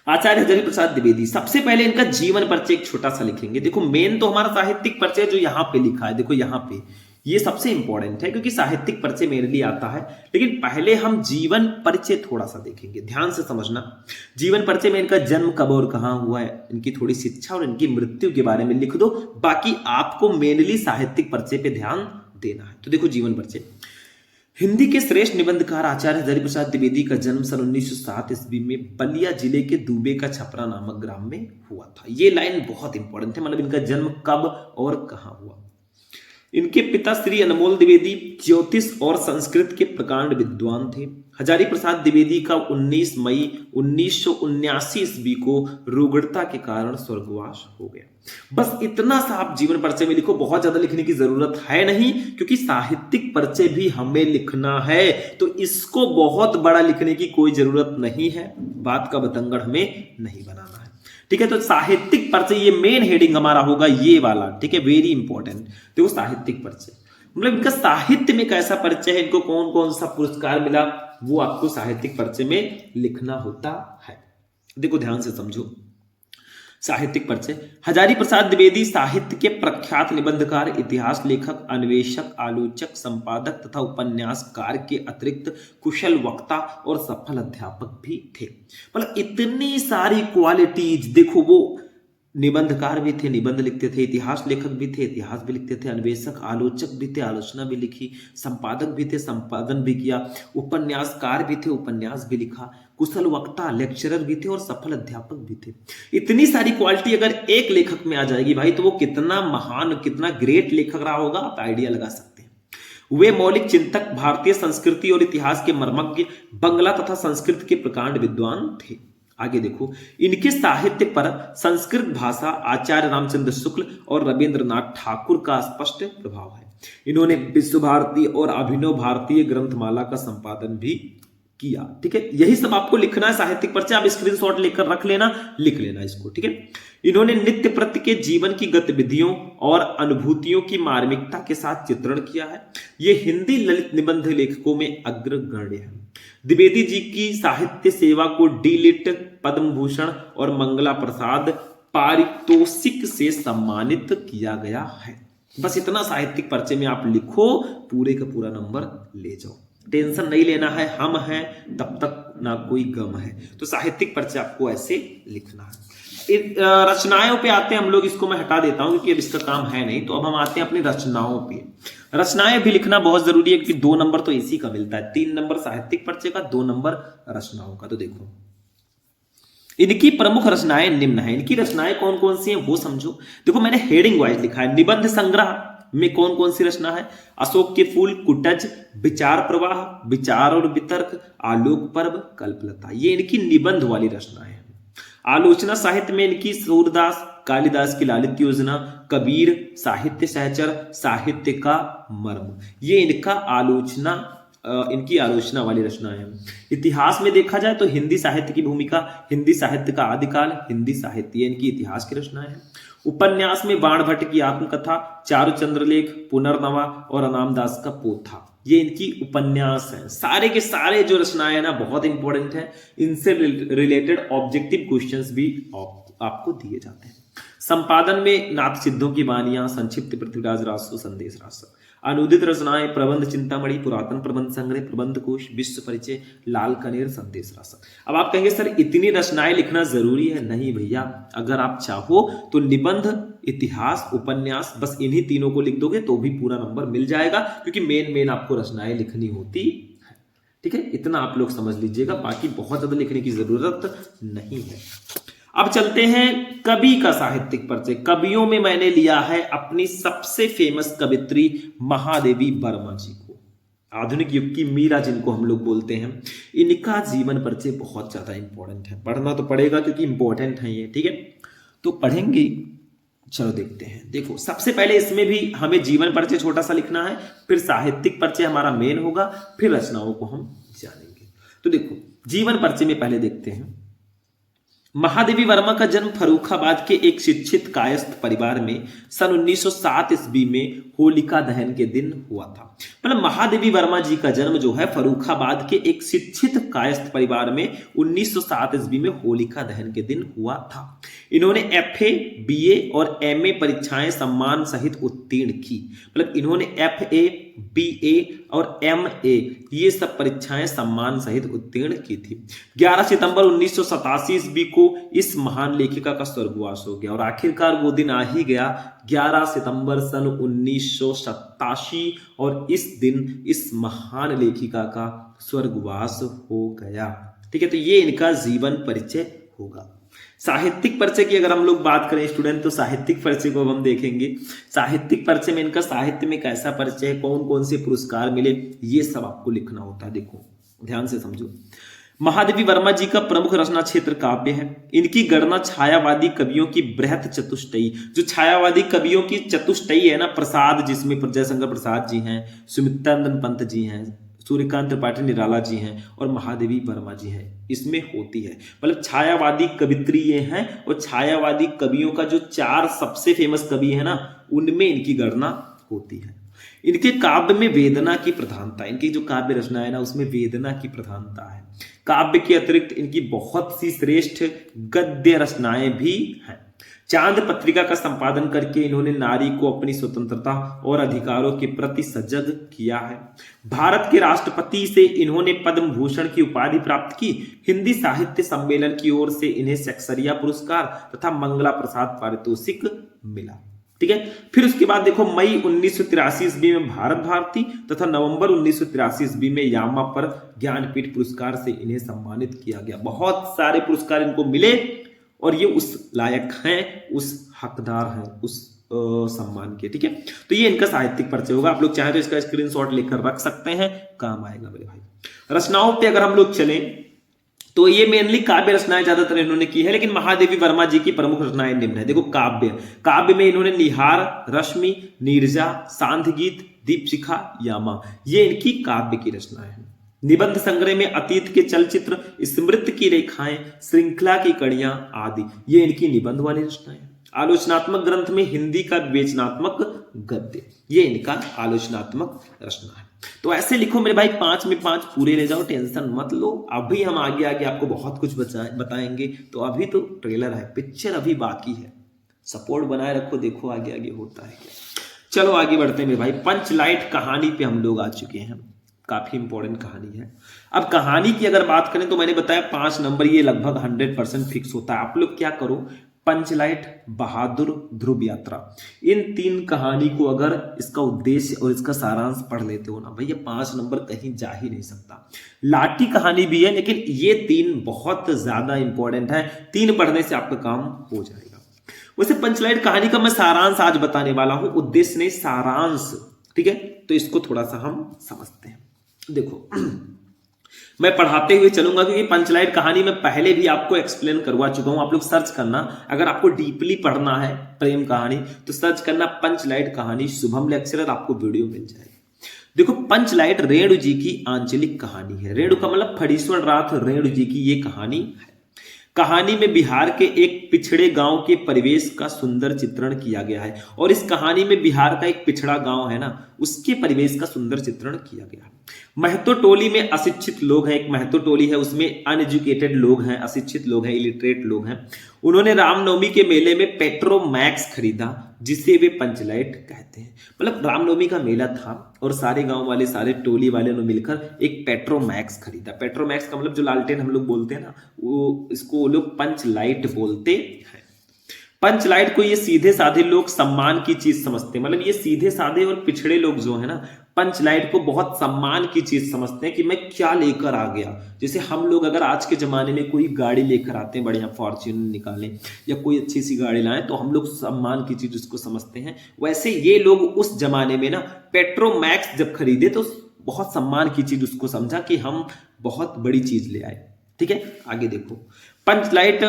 आचार्य हजारी प्रसाद द्विवेदी, सबसे पहले इनका जीवन परिचय एक छोटा सा लिखेंगे। देखो मेन तो हमारा साहित्यिक परिचय जो यहाँ पे लिखा है, देखो यहाँ पे ये सबसे इंपॉर्टेंट है क्योंकि साहित्यिक परिचय मेरे लिए आता है, लेकिन पहले हम जीवन परिचय थोड़ा सा देखेंगे, ध्यान से समझना। जीवन परिचय में इनका जन्म कब और कहां हुआ है, इनकी थोड़ी शिक्षा और इनकी मृत्यु के बारे में लिख दो, बाकी आपको मेनली साहित्यिक परिचय पे ध्यान देना है। तो देखो जीवन परिचय, हिंदी के श्रेष्ठ निबंधकार आचार्य हजारी प्रसाद द्विवेदी का जन्म सन 1907 ईस्वी में बलिया जिले के दुबे का छपरा नामक ग्राम में हुआ था। ये लाइन बहुत इंपॉर्टेंट है, मतलब इनका जन्म कब और कहाँ हुआ। इनके पिता श्री अनमोल द्विवेदी ज्योतिष और संस्कृत के प्रकांड विद्वान थे। हजारी प्रसाद द्विवेदी का 19 मई 1979 ईस्वी को रुग्णता के कारण स्वर्गवास हो गया। बस इतना सा आप जीवन परिचय में लिखो, बहुत ज्यादा लिखने की जरूरत है नहीं, क्योंकि साहित्यिक परिचय भी हमें लिखना है, तो इसको बहुत बड़ा लिखने की कोई जरूरत नहीं है। बात का बतंगड़ हमें नहीं बनाना है, ठीक है। तो साहित्यिक परिचय ये मेन हेडिंग हमारा होगा, ये वाला, ठीक है, वेरी इंपॉर्टेंट। देखो साहित्यिक परिचय मतलब इनका साहित्य में कैसा परिचय है, इनको कौन कौन सा पुरस्कार मिला, वो आपको साहित्यिक परिचय में लिखना होता है। देखो ध्यान से समझो साहित्यिक परिचय। हजारी प्रसाद द्विवेदी साहित्य के प्रख्यात निबंधकार, इतिहास लेखक, अन्वेषक, आलोचक, संपादक तथा उपन्यासकार के अतिरिक्त कुशल वक्ता और सफल अध्यापक भी थे। मतलब इतनी सारी क्वालिटीज, देखो वो निबंधकार भी थे, निबंध लिखते थे, इतिहास लेखक भी थे, इतिहास भी लिखते थे, अन्वेषक आलोचक भी थे, आलोचना भी लिखी, संपादक भी थे, संपादन भी किया, उपन्यासकार भी थे, उपन्यास भी लिखा, कुशल वक्ता, लेक्चरर भी थे और सफल अध्यापक भी थे। इतनी सारी क्वालिटी अगर एक लेखक में आ जाएगी भाई, तो वो कितना महान, कितना ग्रेट लेखक रहा होगा, आप आइडिया लगा सकते हैं। वे मौलिक चिंतक, भारतीय संस्कृति और इतिहास के मर्मज्ञ, बंगला तथा संस्कृत के प्रकांड विद्वान थे। आगे देखो, इनके साहित्य पर संस्कृत भाषा, आचार्य रामचंद्र शुक्ल और रविंद्रनाथ ठाकुर का स्पष्ट प्रभाव है। इन्होंने विश्व भारती और अभिनव भारतीय ग्रंथमाला का संपादन भी किया, ठीक है। यही सब आपको लिखना है साहित्यिक परिचय, आप स्क्रीनशॉट लेकर रख लेना, लिख लेना इसको, ठीक है। इन्होंने नित्य प्रति के जीवन की गतिविधियों और अनुभूतियों की मार्मिकता के साथ चित्रण किया है। ये हिंदी ललित निबंध लेखकों में अग्रगण्य है। द्विवेदी जी की साहित्य सेवा को डी.लिट, पद्म भूषण और मंगला प्रसाद पारितोषिक से सम्मानित किया गया है। बस इतना साहित्यिक परिचय में आप लिखो, पूरे का पूरा नंबर ले जाओ। टेंशन नहीं लेना है, हम हैं तब तक ना कोई गम है। तो साहित्यिक परिचय आपको ऐसे लिखना है। रचनाओं पे आते हैं हम लोग, इसको मैं हटा देता हूं क्योंकि अब इसका काम है नहीं। तो अब हम आते हैं अपनी रचनाओं पे। रचनाएं भी लिखना बहुत जरूरी है, क्योंकि 2 नंबर तो इसी का मिलता है, 3 नंबर साहित्यिक परिचय का, 2 नंबर रचनाओं का। तो देखो इनकी प्रमुख रचनाएं निम्न है। इनकी रचनाएं कौन कौन सी हैं वो समझो। देखो मैंने हेडिंग वाइज लिखा है। निबंध संग्रह में कौन कौन सी रचना है? अशोक के फूल, कुटज, विचार प्रवाह, विचार और वितर्क, आलोक पर्व, कल्पलता, ये इनकी निबंध वाली रचनाएं हैं। आलोचना साहित्य में इनकी सूरदास, कालिदास की लालित्य योजना, कबीर, साहित्य सहचर, साहित्य का मर्म, ये इनका इनकी आलोचना वाली रचना है। इतिहास में देखा जाए तो हिंदी साहित्य की भूमिका, हिंदी साहित्य का आदिकाल, हिंदी साहित्य, इनकी इतिहास की रचनाएं हैं। उपन्यास में बाण भट्ट की आत्मकथा, चारुचंद्रलेख, पुनर्नवा और अनाम दास का पोथा, ये इनकी उपन्यास है। सारे के सारे जो रचनाएं हैं ना बहुत इंपॉर्टेंट है, इनसे रिलेटेड ऑब्जेक्टिव क्वेश्चंस भी आपको दिए जाते हैं। संपादन में नाथ सिद्धों की वानियां, संक्षिप्त पृथ्वीराज रासो, संदेश रासो। अनुदित रचनाएं, प्रबंध चिंतामणि, पुरातन प्रबंध संग्रह, प्रबंध कोश, विश्व परिचय, लाल कनेर, संदेश रासक। अब आप कहेंगे सर इतनी रचनाएं लिखना जरूरी है? नहीं भैया, अगर आप चाहो तो निबंध, इतिहास, उपन्यास, बस इन्हीं तीनों को लिख दोगे तो भी पूरा नंबर मिल जाएगा, क्योंकि मेन आपको रचनाएं लिखनी होती है। ठीक है, इतना आप लोग समझ लीजिएगा, बाकी बहुत ज्यादा लिखने की जरूरत नहीं है। अब चलते हैं कवि का साहित्यिक परिचय। कवियों में मैंने लिया है अपनी सबसे फेमस कवित्री महादेवी वर्मा जी को, आधुनिक युग की मीरा जिनको हम लोग बोलते हैं। इनका जीवन परिचय बहुत ज्यादा इंपॉर्टेंट है, पढ़ना तो पड़ेगा क्योंकि इंपॉर्टेंट है ये। ठीक है, तो पढ़ेंगे, चलो देखते हैं। देखो सबसे पहले इसमें भी हमें जीवन परिचय छोटा सा लिखना है, फिर साहित्यिक परिचय हमारा मेन होगा, फिर रचनाओं को हम जानेंगे। तो देखो जीवन परिचय में पहले देखते हैं। महादेवी वर्मा का जन्म फर्रुखाबाद के एक शिक्षित कायस्थ परिवार में सन 1907 ईस्वी में होलिका दहन के दिन हुआ था। मतलब महादेवी वर्मा जी का जन्म जो है फर्रुखाबाद के एक शिक्षित कायस्थ परिवार में 1907 ईस्वी में होलिका दहन के दिन हुआ था। इन्होंने FA, BA और MA परीक्षाएं सम्मान सहित उत्तीर्ण की। मतलब इन्होंने FA, BA और MA ये सब परीक्षाएं सम्मान सहित उत्तीर्ण की थी। 11 सितंबर 1987 ईस्वी को इस महान लेखिका का स्वर्गवास हो गया और आखिरकार वो दिन आ ही गया, 11 सितंबर सन 1987, और इस दिन इस महान लेखिका का स्वर्गवास हो गया। ठीक है, तो ये इनका जीवन परिचय होगा। साहित्यिक परिचय की अगर हम लोग बात करें स्टूडेंट, तो साहित्यिक परिचय को हम देखेंगे। साहित्यिक परिचय में इनका साहित्य में कैसा परिचय है, कौन कौन से पुरस्कार मिले, ये सब आपको लिखना होता है। देखो ध्यान से समझो। महादेवी वर्मा जी का प्रमुख रचना क्षेत्र काव्य है। इनकी गणना छायावादी कवियों की बृहत चतुष्टयी, जो छायावादी कवियों की चतुष्टयी है ना, प्रसाद जिसमें जयशंकर प्रसाद जी हैं, सुमित्रानंद पंत जी हैं, सूर्यकांत त्रिपाठी निराला जी हैं और महादेवी वर्मा जी हैं, इसमें होती है। मतलब छायावादी कवित्री ये हैं और छायावादी कवियों का जो 4 सबसे फेमस कवि है ना, उनमें इनकी गणना होती है। इनके काव्य में वेदना की प्रधानता, इनकी जो काव्य रचना है ना, उसमें वेदना की प्रधानता है। काव्य के अतिरिक्त इनकी बहुत सी श्रेष्ठ गद्य रचनाएं भी हैं। चांद पत्रिका का संपादन करके इन्होंने नारी को अपनी स्वतंत्रता और अधिकारों के प्रति सजग किया है। भारत के राष्ट्रपति से इन्होंने पद्म भूषण की उपाधि प्राप्त की। हिंदी साहित्य सम्मेलन की ओर से इन्हें सेक्सरिया पुरस्कार तथा मंगला प्रसाद पारितोषिक मिला। ठीक है, फिर उसके बाद देखो मई 1983 ईस्वी में भारत भारती तथा नवंबर 1983 ईस्वी में यामा पर ज्ञानपीठ पुरस्कार से इन्हें सम्मानित किया गया। बहुत सारे पुरस्कार इनको मिले और ये उस लायक हैं, उस हकदार हैं उस सम्मान के। ठीक है, तो ये इनका साहित्यिक परिचय होगा। आप लोग चाहे तो इसका स्क्रीनशॉट लेकर रख सकते हैं, काम आएगा मेरे भाई। रचनाओं पे अगर हम लोग चलें तो ये मेनली काव्य रचनाएं ज्यादातर इन्होंने की है, लेकिन महादेवी वर्मा जी की प्रमुख रचनाएं निम्न है। देखो काव्य में इन्होंने निहार, रश्मि, नीरजा, सांध्य गीत, दीपशिखा, यामा, ये इनकी काव्य की रचनाएं हैं। निबंध संग्रह में अतीत के चलचित्र, स्मृति की रेखाएं, श्रृंखला की कड़ियां आदि, ये इनकी निबंध वाली रचनाएं। आलोचनात्मक ग्रंथ में हिंदी का विवेचनात्मक गद्य, ये इनका आलोचनात्मक रचना है। तो ऐसे लिखो मेरे भाई, 5 में 5 पूरे ले जाओ, टेंशन मत लो। अभी हम आगे आगे आपको बहुत कुछ बताएंगे। तो अभी तो ट्रेलर है, पिक्चर अभी बाकी है। सपोर्ट बनाए रखो, देखो आगे आगे होता है क्या। चलो आगे बढ़ते हैं मेरे भाई। पंचलाइट कहानी पे हम लोग आ चुके हैं, काफी इंपॉर्टेंट कहानी है। अब कहानी की अगर बात करें तो मैंने बताया 5 नंबर ये लगभग 100% फिक्स होता है। आप लोग क्या करो, पंचलाइट, बहादुर, ध्रुव यात्रा, इन 3 कहानी को अगर इसका उद्देश्य और इसका सारांश पढ़ लेते हो ना भैया, 5 नंबर कहीं जा ही नहीं सकता। लाठी कहानी भी है, लेकिन ये 3 बहुत ज्यादा इंपॉर्टेंट है। 3 पढ़ने से आपका काम हो जाएगा। वैसे पंचलाइट कहानी का मैं सारांश आज बताने वाला हूं, उद्देश्य नहीं सारांश। ठीक है, तो इसको थोड़ा सा हम समझते हैं। देखो मैं पढ़ाते हुए चलूंगा, क्योंकि पंचलाइट कहानी में पहले भी आपको एक्सप्लेन करवा चुका हूं। आप लोग सर्च करना, अगर आपको डीपली पढ़ना है प्रेम कहानी तो सर्च करना पंचलाइट कहानी शुभम लेक्चरर, आपको वीडियो मिल जाएगी। देखो पंचलाइट रेणु जी की आंचलिक कहानी है। रेणु का मतलब फणीश्वर नाथ रेणु जी की ये कहानी है। कहानी में बिहार के एक पिछड़े गांव के परिवेश का सुंदर चित्रण किया गया है। और इस कहानी में बिहार का एक पिछड़ा गांव है ना, उसके परिवेश का सुंदर चित्रण किया गया है। महतो टोली में अशिक्षित लोग हैं, एक महतो टोली है, उसमें अनएजुकेटेड लोग हैं, अशिक्षित लोग हैं, इलिटरेट लोग हैं। उन्होंने रामनवमी के मेले में पेट्रोमैक्स खरीदा, जिसे वे पंचलाइट कहते हैं। मतलब रामनवमी का मेला था और सारे गांव वाले, सारे टोली वाले ने मिलकर एक पेट्रोमैक्स खरीदा। पेट्रोमैक्स का मतलब जो लालटेन हम लोग बोलते हैं ना, वो इसको लोग पंचलाइट बोलते हैं। पंचलाइट को ये सीधे साधे लोग सम्मान की चीज समझते हैं। मतलब ये सीधे साधे और पिछड़े लोग जो है ना, पंचलाइट को बहुत सम्मान की चीज समझते हैं कि मैं क्या लेकर आ गया। जैसे हम लोग अगर आज के जमाने में कोई गाड़ी लेकर आते हैं, बढ़िया फॉर्च्यूनर निकालें या कोई अच्छी सी गाड़ी लाएं, तो हम लोग सम्मान की चीज उसको समझते हैं। वैसे ये लोग उस जमाने में ना पेट्रोमैक्स जब खरीदे तो बहुत सम्मान की चीज उसको समझा कि हम बहुत बड़ी चीज ले आए। ठीक है, आगे देखो। पंचलाइट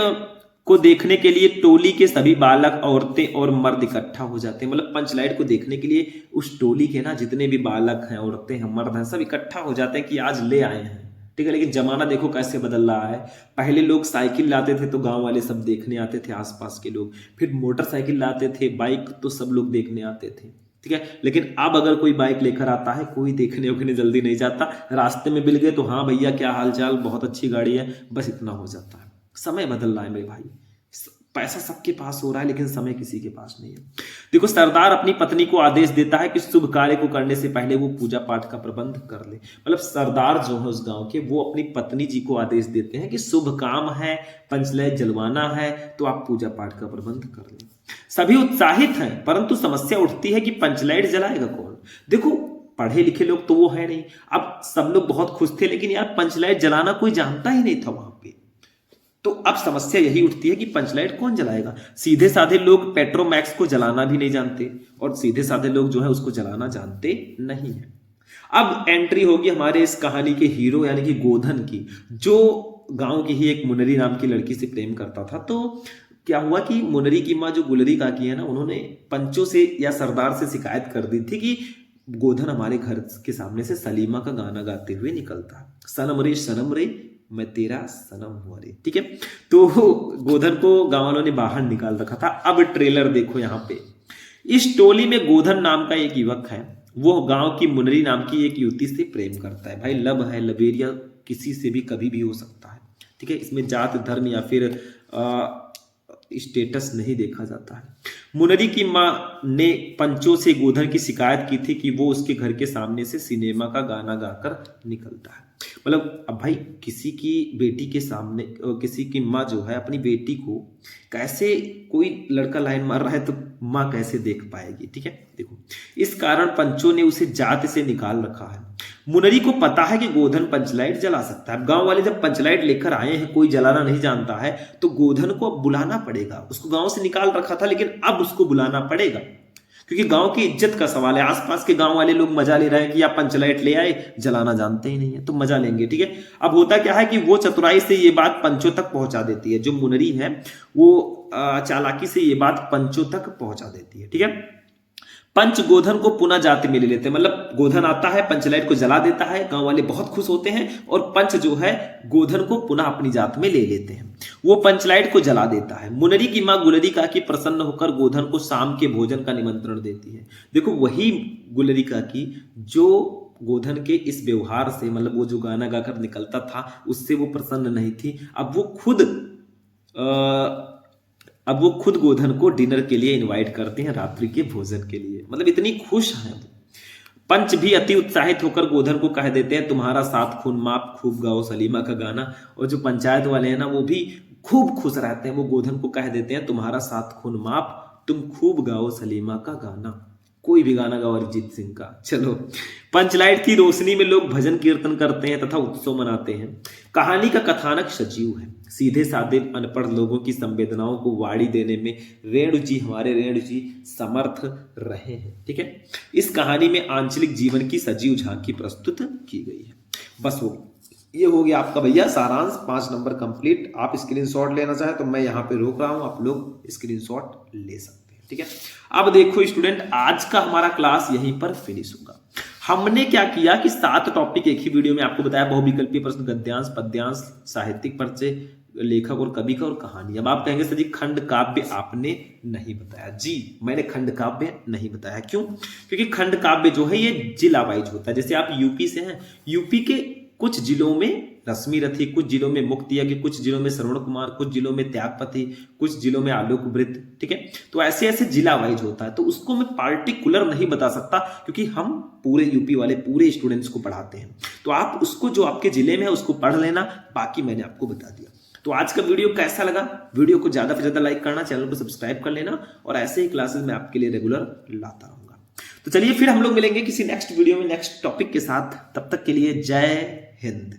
को देखने के लिए टोली के सभी बालक, औरतें और मर्द इकट्ठा हो जाते हैं। मतलब पंचलाइट को देखने के लिए उस टोली के ना जितने भी बालक हैं, औरतें हैं, मर्द हैं, सब इकट्ठा हो जाते हैं कि आज ले आए हैं। ठीक है, लेकिन जमाना देखो कैसे बदल रहा है। पहले लोग साइकिल लाते थे तो गांव वाले सब देखने आते थे, आसपास के लोग। फिर मोटरसाइकिल लाते थे, बाइक तो सब लोग देखने आते थे। ठीक है, लेकिन अब अगर कोई बाइक लेकर आता है, कोई देखने उखने जल्दी नहीं जाता। रास्ते में मिल गए तो हाँ भैया क्या हाल चाल, बहुत अच्छी गाड़ी है, बस इतना हो जाता है। समय बदल रहा है मेरे भाई, पैसा सबके पास हो रहा है लेकिन समय किसी के पास नहीं है। देखो सरदार अपनी पत्नी को आदेश देता है कि शुभ कार्य को करने से पहले वो पूजा पाठ का प्रबंध कर ले। मतलब सरदार जो है उस गांव के, वो अपनी पत्नी जी को आदेश देते हैं कि शुभ काम है, पंचलाइट जलवाना है, तो आप पूजा पाठ का प्रबंध कर ले। सभी उत्साहित हैं, परंतु समस्या उठती है कि पंचलाइट जलाएगा कौन। देखो पढ़े लिखे लोग तो वो है नहीं। अब सब लोग बहुत खुश थे, लेकिन यार पंचलाइट जलाना कोई जानता ही नहीं था वहां पे। तो अब समस्या यही उठती है कि पंचलाइट कौन जलाएगा। सीधे साधे लोग पेट्रोमैक्स को जलाना भी नहीं जानते, और सीधे साधे लोग जो है उसको जलाना जानते नहीं है। अब एंट्री होगी हमारे इस कहानी के हीरो यानी कि गोधन की, जो गांव की ही एक मुनरी नाम की लड़की से प्रेम करता था। तो क्या हुआ कि मुनरी की माँ जो गुलरी काकी है ना, उन्होंने पंचों से या सरदार से शिकायत कर दी थी कि गोधन हमारे घर के सामने से सलीमा का गाना गाते हुए निकलता, सनम रे मैं तेरा सनम हुआ रे। ठीक है, तो गोधन को गांव वालों ने बाहर निकाल रखा था। अब ट्रेलर देखो यहाँ पे, इस टोली में गोधन नाम का एक युवक है, वो गांव की मुनरी नाम की एक युवती से प्रेम करता है। भाई लव है, लवेरिया किसी से भी कभी भी हो सकता है। ठीक है, इसमें जात धर्म या फिर स्टेटस नहीं देखा जाता है। मुनरी की माँ ने पंचों से गोधन की शिकायत की थी कि वो उसके घर के सामने से सिनेमा का गाना गाकर निकलता है। मतलब अब भाई किसी की बेटी के सामने किसी की माँ जो है अपनी बेटी को कैसे, कोई लड़का लाइन मार रहा है तो माँ कैसे देख पाएगी। ठीक है, देखो इस कारण पंचों ने उसे जात से निकाल रखा है। मुनरी को पता है कि गोधन पंचलाइट जला सकता है। गांव वाले जब पंचलाइट लेकर आए हैं, कोई जलाना नहीं जानता है, तो गोधन को अब बुलाना पड़ेगा। उसको गांव से निकाल रखा था, लेकिन अब उसको बुलाना पड़ेगा, क्योंकि गांव की इज्जत का सवाल है। आसपास के गांव वाले लोग मजा ले रहे हैं कि आप पंचलाइट ले आए, जलाना जानते ही नहीं है, तो मजा लेंगे। ठीक है, अब होता क्या है कि वो चतुराई से ये बात पंचों तक पहुंचा देती है। जो मुनरी है वो चालाकी से ये बात पंचों तक पहुंचा देती है। ठीक है, पंच गोधन को पुनः जाति में ले लेते हैं। मतलब गोधन आता है, पंचलाइट को जला देता है, गांव वाले बहुत खुश होते हैं, और पंच जो है गोधन को पुनः अपनी जात में ले लेते हैं। वो पंचलाइट को जला देता है। मुनरी की मां गुलरी काकी प्रसन्न होकर गोधन को शाम के भोजन का निमंत्रण देती है। देखो वही गुलरी काकी जो गोधन के इस व्यवहार से, मतलब वो जो गाना गाकर निकलता था उससे वो प्रसन्न नहीं थी। अब वो खुद गोधन को डिनर के लिए इनवाइट करते हैं, रात्रि के भोजन के लिए। मतलब इतनी खुश हैं वो। पंच भी अति उत्साहित होकर गोधन को कह देते हैं तुम्हारा सात खून माप, खूब गाओ सलीमा का गाना। और जो पंचायत वाले हैं ना, वो भी खूब खुश रहते हैं। वो गोधन को कह देते हैं तुम्हारा सात खून माप, तुम खूब गाओ सलीमा का गाना। कोई भी गाना गाओ अरिजीत सिंह का। चलो, पंचलाइट की रोशनी में लोग भजन कीर्तन करते हैं तथा उत्सव मनाते हैं। कहानी का कथानक सजीव है। सीधे साधे अनपढ़ लोगों की संवेदनाओं को वाणी देने में हमारे रेणु जी समर्थ रहे हैं। ठीक है, इस कहानी में आंचलिक जीवन की सजीव झांकी प्रस्तुत की गई है। बस ये हो गया आपका भैया सारांश, 5 नंबर कंप्लीट। आप स्क्रीनशॉट लेना चाहे तो मैं यहाँ पे रोक रहा हूँ, आप लोग स्क्रीनशॉट ले सकते हैं। ठीक है, अब देखो स्टूडेंट, आज का हमारा क्लास यहीं पर फिनिश होगा। हमने क्या किया कि 7 टॉपिक एक ही वीडियो में आपको बताया। बहुविकल्पीय प्रश्न, गद्यांश, पद्यांश, साहित्यिक परिचय, लेखक और कवि का, और कहानी। अब आप कहेंगे सर जी खंड काव्य आपने नहीं बताया। जी मैंने खंड काव्य नहीं बताया। क्यों? क्योंकि खंड काव्य जो है ये जिला वाइज होता है। जैसे आप यूपी से हैं, यूपी के कुछ जिलों में रश्मि रथी, कुछ जिलों में मुक्तियागी, कुछ जिलों में श्रवण कुमार, कुछ जिलों में त्यागपति, कुछ जिलों में आलोक वृत्त। ठीक है, तो ऐसे ऐसे जिला वाइज होता है। तो उसको मैं पार्टिकुलर नहीं बता सकता, क्योंकि हम पूरे यूपी वाले पूरे स्टूडेंट्स को पढ़ाते हैं। तो आप उसको जो आपके जिले में है उसको पढ़ लेना, बाकी मैंने आपको बता दिया। तो आज का वीडियो कैसा लगा? वीडियो को ज्यादा से ज्यादा लाइक करना, चैनल को सब्सक्राइब कर लेना, और ऐसे ही क्लासेस मैं आपके लिए रेगुलर लाता रहूंगा। तो चलिए फिर हम लोग मिलेंगे किसी नेक्स्ट वीडियो में नेक्स्ट टॉपिक के साथ। तब तक के लिए जय हिंद।